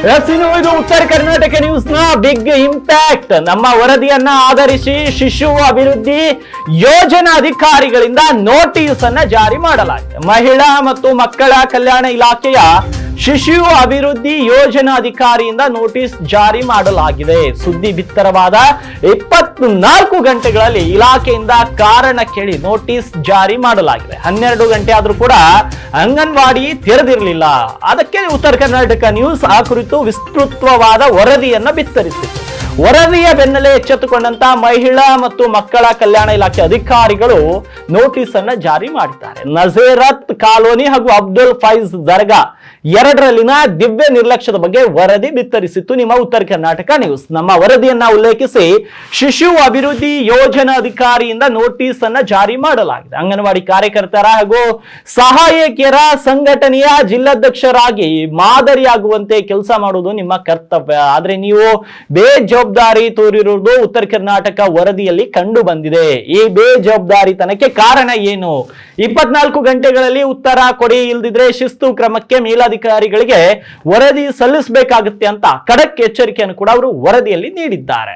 ಇದು ಉತ್ತರ ಕರ್ನಾಟಕ ನ್ಯೂಸ್ ನ ಬಿಗ್ ಇಂಪ್ಯಾಕ್ಟ್. ನಮ್ಮ ವರದಿಯನ್ನ ಆಧರಿಸಿ ಶಿಶು ಅಭಿವೃದ್ಧಿ ಯೋಜನಾಧಿಕಾರಿಗಳಿಂದ ನೋಟಿಸ್ ಅನ್ನ ಜಾರಿ ಮಾಡಲಾಗಿದೆ. ಮಹಿಳಾ ಮತ್ತು ಮಕ್ಕಳ ಕಲ್ಯಾಣ ಇಲಾಖೆಯ ಶಿಶು ಅಭಿವೃದ್ಧಿ ಯೋಜನಾಧಿಕಾರಿಯಿಂದ ನೋಟಿಸ್ ಜಾರಿ ಮಾಡಲಾಗಿದೆ. ಸುದ್ದಿ ಬಿತ್ತರವಾದ 24 ಗಂಟೆಗಳಲ್ಲಿ ಇಲಾಖೆಯಿಂದ ಕಾರಣ ಕೇಳಿ ನೋಟಿಸ್ ಜಾರಿ ಮಾಡಲಾಗಿದೆ. 12 ಗಂಟೆ ಆದ್ರೂ ಕೂಡ ಅಂಗನವಾಡಿ ತೆರೆದಿರಲಿಲ್ಲ. ಅದಕ್ಕೆ ಉತ್ತರ ಕರ್ನಾಟಕ ನ್ಯೂಸ್ ಆ ಕುರಿತು ವಿಸ್ತೃತವಾದ ವರದಿಯನ್ನ ಬಿತ್ತರಿಸಿತು. ವರದಿಯ ಬೆನ್ನಲ್ಲೇ ಎಚ್ಚೆತ್ತುಕೊಂಡಂತ ಮಹಿಳಾ ಮತ್ತು ಮಕ್ಕಳ ಕಲ್ಯಾಣ ಇಲಾಖೆ ಅಧಿಕಾರಿಗಳು ನೋಟಿಸ್ ಅನ್ನ ಜಾರಿ ಮಾಡಿದ್ದಾರೆ. ನಜೀರತ್ ಕಾಲೋನಿ ಹಾಗೂ ಅಬ್ದುಲ್ ಫೈಜ್ ದರ್ಗಾ ಎರಡರಲ್ಲಿನ ದಿವ್ಯ ನಿರ್ಲಕ್ಷ್ಯದ ಬಗ್ಗೆ ವರದಿ ಬಿತ್ತರಿಸಿತ್ತು ನಿಮ್ಮ ಉತ್ತರ ಕರ್ನಾಟಕ ನ್ಯೂಸ್. ನಮ್ಮ ವರದಿಯನ್ನ ಉಲ್ಲೇಖಿಸಿ ಶಿಶು ಅಭಿವೃದ್ಧಿ ಯೋಜನಾಧಿಕಾರಿಯಿಂದ ನೋಟಿಸ್ ಅನ್ನ ಜಾರಿ ಮಾಡಲಾಗಿದೆ. ಅಂಗನವಾಡಿ ಕಾರ್ಯಕರ್ತರ ಹಾಗೂ ಸಹಾಯಕಿಯರ ಸಂಘಟನೆಯ ಜಿಲ್ಲಾಧ್ಯಕ್ಷರಾಗಿ ಮಾದರಿಯಾಗುವಂತೆ ಕೆಲಸ ಮಾಡುವುದು ನಿಮ್ಮ ಕರ್ತವ್ಯ. ಆದ್ರೆ ನೀವು ಬೇಜವಾಬ್ದಾರಿ ತೋರಿರುವುದು ಉತ್ತರ ಕರ್ನಾಟಕ ವರದಿಯಲ್ಲಿ ಕಂಡು ಬಂದಿದೆ. ಈ ಬೇಜವಾಬ್ದಾರಿತನಕ್ಕೆ ಕಾರಣ ಏನು? 24 ಗಂಟೆಗಳಲ್ಲಿ ಉತ್ತರ ಕೊಡಿ, ಇಲ್ದಿದ್ರೆ ಶಿಸ್ತು ಕ್ರಮಕ್ಕೆ ಮೇಲಾಧಿಕಾರಿಗಳಿಗೆ ವರದಿ ಸಲ್ಲಿಸಬೇಕಾಗುತ್ತೆ ಅಂತ ಖಡಕ್ ಎಚ್ಚರಿಕೆಯನ್ನು ಕೂಡ ಅವರು ವರದಿಯಲ್ಲಿ ನೀಡಿದ್ದಾರೆ.